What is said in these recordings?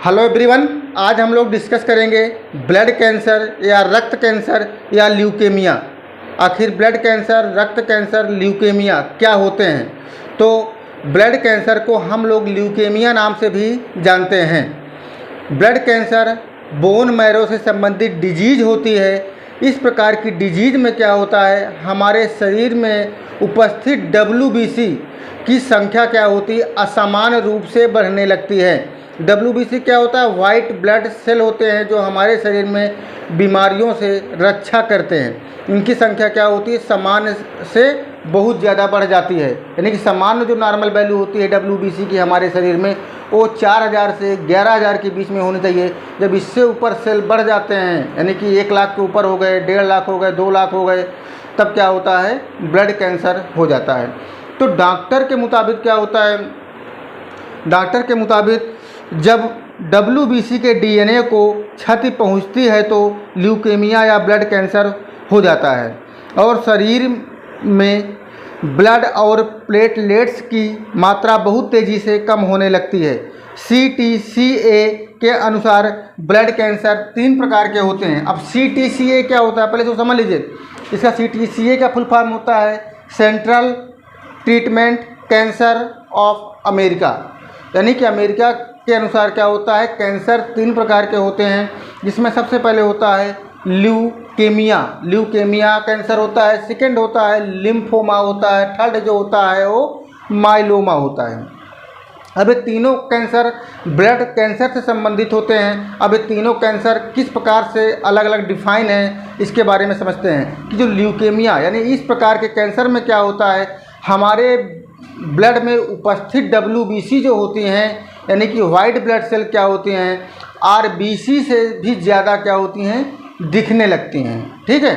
Hello everyone, आज हम लोग डिस्कस करेंगे ब्लड कैंसर या रक्त कैंसर या ल्यूकेमिया। आखिर ब्लड कैंसर, रक्त कैंसर, ल्यूकेमिया क्या होते हैं। तो ब्लड कैंसर को हम लोग ल्यूकेमिया नाम से भी जानते हैं। ब्लड कैंसर बोन मैरो से संबंधित डिजीज होती है। इस प्रकार की डिजीज में क्या होता है, हमारे शरीर में उपस्थित WBC की संख्या क्या होती है, असमान रूप से बढ़ने लगती है। WBC क्या होता है, वाइट ब्लड सेल होते हैं जो हमारे शरीर में बीमारियों से रक्षा करते हैं। इनकी संख्या क्या होती है, सामान्य से बहुत ज़्यादा बढ़ जाती है। यानी कि सामान्य जो नॉर्मल वैल्यू होती है WBC की हमारे शरीर में, वो 4000 से 11000 के बीच में होनी चाहिए। जब इससे ऊपर सेल बढ़ जाते हैं, यानी कि 1 लाख के ऊपर हो गए, 1.5 लाख हो गए, 2 लाख हो गए, तब क्या होता है, ब्लड कैंसर हो जाता है। तो डॉक्टर के मुताबिक क्या होता है, डॉक्टर के मुताबिक जब WBC के DNA को क्षति पहुंचती है तो ल्यूकेमिया या ब्लड कैंसर हो जाता है और शरीर में ब्लड और प्लेटलेट्स की मात्रा बहुत तेज़ी से कम होने लगती है। CTCA के अनुसार ब्लड कैंसर 3 प्रकार के होते हैं। अब CTCA क्या होता है, पहले तो समझ लीजिए। इसका CTCA का फुल फॉर्म होता है central treatment cancer of America. यानी कि अमेरिका के अनुसार क्या होता है, कैंसर 3 प्रकार के होते हैं, जिसमें सबसे पहले होता है ल्यूकेमिया कैंसर होता है, सेकेंड होता है लिम्फोमा होता है, थर्ड जो होता है वो माइलोमा होता है। अब ये तीनों कैंसर ब्लड कैंसर से संबंधित होते हैं। अब ये तीनों कैंसर किस प्रकार से अलग अलग डिफाइन है, इसके बारे में समझते हैं कि जो ल्यूकेमिया यानी इस प्रकार के कैंसर में क्या होता है, हमारे ब्लड में उपस्थित WBC जो होती हैं, यानी कि वाइट ब्लड सेल क्या होती हैं, RBC से भी ज़्यादा क्या होती हैं, दिखने लगती हैं। ठीक है।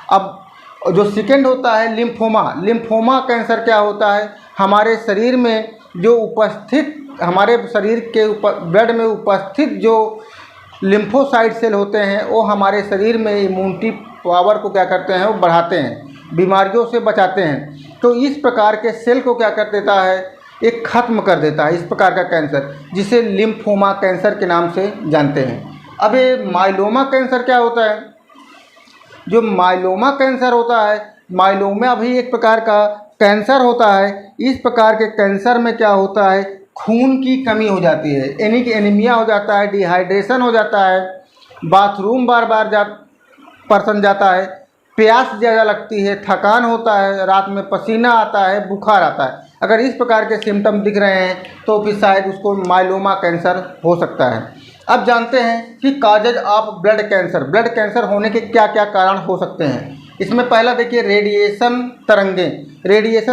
अब जो सेकेंड होता है लिम्फोमा कैंसर क्या होता है, हमारे शरीर में जो उपस्थित, हमारे शरीर के ब्लड में उपस्थित जो लिम्फोसाइट सेल होते हैं, वो हमारे शरीर में इम्यूनिटी पावर को क्या करते हैं, वो बढ़ाते हैं, बीमारियों से बचाते हैं। तो इस प्रकार के सेल को क्या कर देता है, एक ख़त्म कर देता है इस प्रकार का कैंसर, जिसे लिम्फोमा कैंसर के नाम से जानते हैं। अब ये माइलोमा कैंसर क्या होता है, जो माइलोमा कैंसर होता है, माइलोमा भी एक प्रकार का कैंसर होता है। इस प्रकार के कैंसर में क्या होता है, खून की कमी हो जाती है, यानी कि एनीमिया हो जाता है, डिहाइड्रेशन हो जाता है, बाथरूम बार बार पर्सन जाता है, प्यास ज़्यादा लगती है, थकान होता है, रात में पसीना आता है, बुखार आता है। अगर इस प्रकार के सिम्टम दिख रहे हैं तो फिर शायद उसको माइलोमा कैंसर हो सकता है। अब जानते हैं कि काजेज ऑफ ब्लड कैंसर होने के क्या क्या कारण हो सकते हैं। इसमें पहला देखिए, रेडिएशन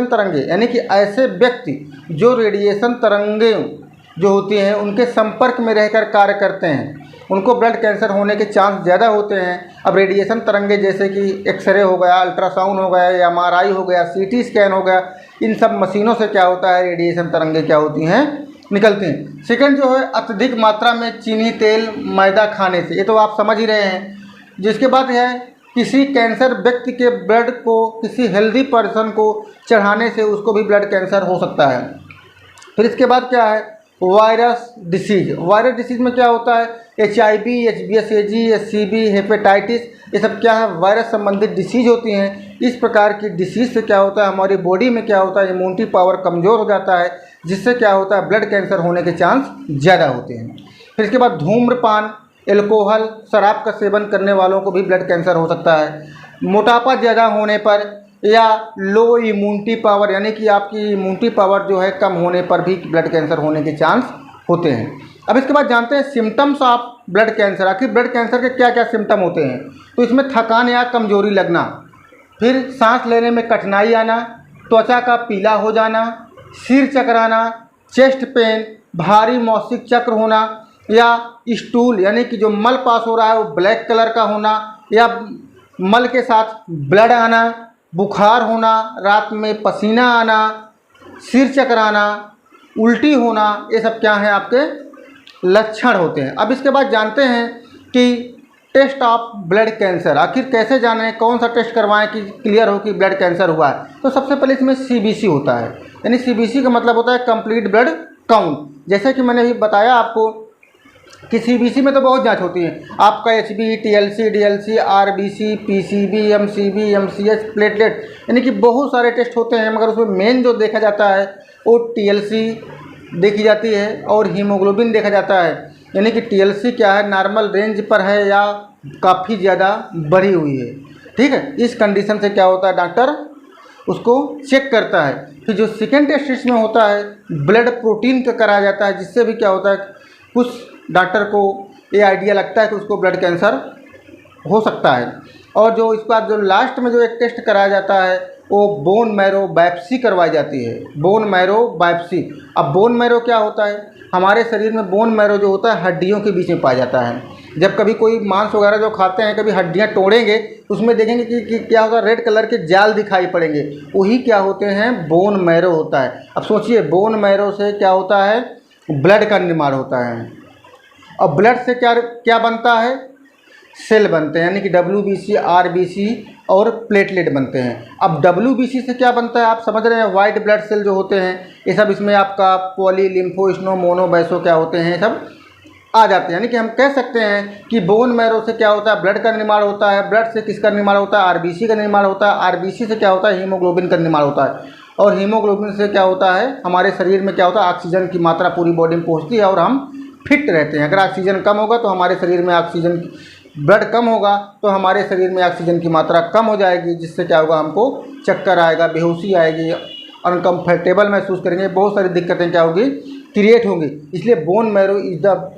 तरंगे, यानी कि ऐसे व्यक्ति जो रेडिएशन तरंगें जो होती हैं उनके संपर्क में रहकर कार्य करते हैं, उनको ब्लड कैंसर होने के चांस ज़्यादा होते हैं। अब रेडिएशन तरंगे जैसे कि एक्सरे हो गया, अल्ट्रासाउंड हो गया, MRI हो गया, CT स्कैन हो गया, इन सब मशीनों से क्या होता है, रेडिएशन तरंगे क्या होती हैं, निकलती हैं। सेकंड जो है, अत्यधिक मात्रा में चीनी, तेल, मैदा खाने से, ये तो आप समझ ही रहे हैं। जिसके बाद है, किसी कैंसर व्यक्ति के ब्लड को किसी हेल्दी पर्सन को चढ़ाने से उसको भी ब्लड कैंसर हो सकता है। फिर इसके बाद क्या है, वायरस डिसीज में क्या होता है, HIV, HBsAg, SCV, हेपेटाइटिस, ये सब क्या है, वायरस संबंधित डिसीज होती हैं। इस प्रकार की डिसीज से क्या होता है, हमारी बॉडी में क्या होता है, इम्यूनिटी पावर कमज़ोर हो जाता है, जिससे क्या होता है, ब्लड कैंसर होने के चांस ज़्यादा होते हैं। फिर इसके बाद धूम्रपान, एल्कोहल, शराब का सेवन करने वालों को भी ब्लड कैंसर हो सकता है। मोटापा ज़्यादा होने पर या लो इम्यूनिटी पावर, यानी कि आपकी इम्यूनिटी पावर जो है कम होने पर भी ब्लड कैंसर होने के चांस होते हैं। अब इसके बाद जानते हैं सिम्टम्स ऑफ ब्लड कैंसर। आखिर ब्लड कैंसर के क्या क्या सिम्टम होते हैं। तो इसमें थकान या कमजोरी लगना, फिर सांस लेने में कठिनाई आना, त्वचा का पीला हो जाना, सिर चकराना, चेस्ट पेन, भारी मौसिक चक्र होना, या स्टूल यानी कि जो मल पास हो रहा है वो ब्लैक कलर का होना, या मल के साथ ब्लड आना, बुखार होना, रात में पसीना आना, सिर चकराना, उल्टी होना, ये सब क्या है, आपके लक्षण होते हैं। अब इसके बाद जानते हैं कि टेस्ट ऑफ ब्लड कैंसर, आखिर कैसे जानें, कौन सा टेस्ट करवाएं कि क्लियर हो कि ब्लड कैंसर हुआ है। तो सबसे पहले इसमें CBC होता है, यानी CBC का मतलब होता है कंप्लीट ब्लड काउंट। जैसे कि मैंने अभी बताया आपको कि सीबीसी में तो बहुत जांच होती है, आपका HB, TLC, DLC, RBC, PCB, MCB, MCH, platelet, यानी कि बहुत सारे टेस्ट होते हैं, मगर उसमें मेन जो देखा जाता है वो टीएलसी देखी जाती है और हीमोग्लोबिन देखा जाता है। यानी कि टीएलसी क्या है, नॉर्मल रेंज पर है या काफ़ी ज़्यादा बढ़ी हुई है। ठीक है, इस कंडीशन से क्या होता है, डॉक्टर उसको चेक करता है। फिर जो सेकेंड टेस्ट इसमें होता है ब्लड प्रोटीन का कराया जाता है, जिससे भी क्या होता है कुछ डॉक्टर को ये आइडिया लगता है कि उसको ब्लड कैंसर हो सकता है। और जो इसके बाद जो लास्ट में जो एक टेस्ट कराया जाता है वो बोन मैरो बायोप्सी करवाई जाती है, बोन मैरो बायोप्सी। अब बोन मैरो क्या होता है, हमारे शरीर में बोन मैरो जो होता है हड्डियों के बीच में पाया जाता है। जब कभी कोई मांस वगैरह जो खाते हैं, कभी हड्डियां तोड़ेंगे तो उसमें देखेंगे कि क्या होगा, रेड कलर के जाल दिखाई पड़ेंगे, वही क्या होते हैं, बोन मैरो होता है। अब सोचिए बोन मैरो से क्या होता है, ब्लड का निर्माण होता है। और ब्लड से क्या क्या बनता है, सेल बनते हैं, यानी कि WBC, RBC और प्लेटलेट बनते हैं। अब WBC से क्या बनता है, आप समझ रहे हैं, वाइट ब्लड सेल जो होते हैं ये सब, इसमें आपका पॉली, लिम्फो, स्नो, मोनो, बैसो क्या होते हैं, सब आ जाते हैं। यानी कि हम कह सकते हैं कि बोन मैरो से क्या होता है, ब्लड का निर्माण होता है। ब्लड से किसका निर्माण होता है, RBC का निर्माण होता है। RBC से क्या होता है, हीमोग्लोबिन का निर्माण होता है। और हीमोग्लोबिन से क्या होता है, हमारे शरीर में क्या होता है, ऑक्सीजन की मात्रा पूरी बॉडी में पहुँचती है और हम फिट रहते हैं। अगर ऑक्सीजन कम होगा तो हमारे शरीर में ऑक्सीजन, ब्लड कम होगा तो हमारे शरीर में ऑक्सीजन की मात्रा कम हो जाएगी, जिससे क्या होगा, हमको चक्कर आएगा, बेहोशी आएगी, अनकम्फर्टेबल महसूस करेंगे, बहुत सारी दिक्कतें क्या होगी, क्रिएट होंगी। इसलिए bone marrow is the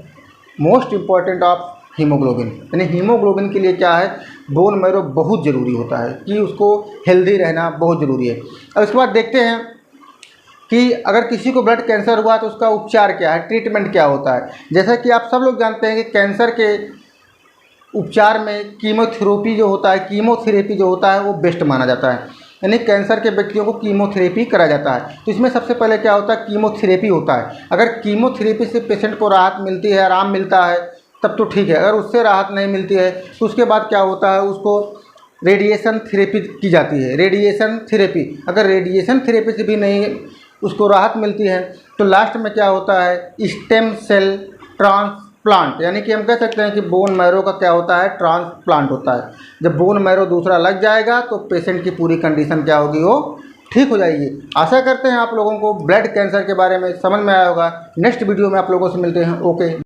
most important of haemoglobin. यानी हीमोग्लोबिन के लिए क्या है, बोन मैरो बहुत ज़रूरी होता है कि उसको हेल्दी रहना बहुत ज़रूरी है। अब इसके बाद देखते हैं कि अगर किसी को ब्लड कैंसर हुआ तो उसका उपचार क्या है, ट्रीटमेंट क्या होता है। जैसा कि आप सब लोग जानते हैं कि कैंसर के उपचार में कीमोथेरेपी जो होता है, कीमोथेरेपी जो होता है वो बेस्ट माना जाता है। यानी कैंसर के व्यक्तियों को कीमोथेरेपी करा जाता है। तो इसमें सबसे पहले क्या होता है, कीमोथेरेपी होता है। अगर कीमोथेरेपी से पेशेंट को राहत मिलती है, आराम मिलता है, तब तो ठीक है। अगर उससे राहत नहीं मिलती है तो उसके बाद क्या होता है, उसको रेडिएशन थेरेपी की जाती है। रेडिएशन थेरेपी, अगर रेडिएशन थेरेपी से भी नहीं उसको राहत मिलती है तो लास्ट में क्या होता है, स्टेम सेल ट्रांसप्लांट। यानी कि हम कह सकते हैं कि बोन मैरो का क्या होता है, ट्रांसप्लांट होता है। जब बोन मैरो दूसरा लग जाएगा तो पेशेंट की पूरी कंडीशन क्या होगी, वो ठीक हो जाएगी। आशा करते हैं आप लोगों को ब्लड कैंसर के बारे में समझ में आया होगा। नेक्स्ट वीडियो में आप लोगों से मिलते हैं। ओके।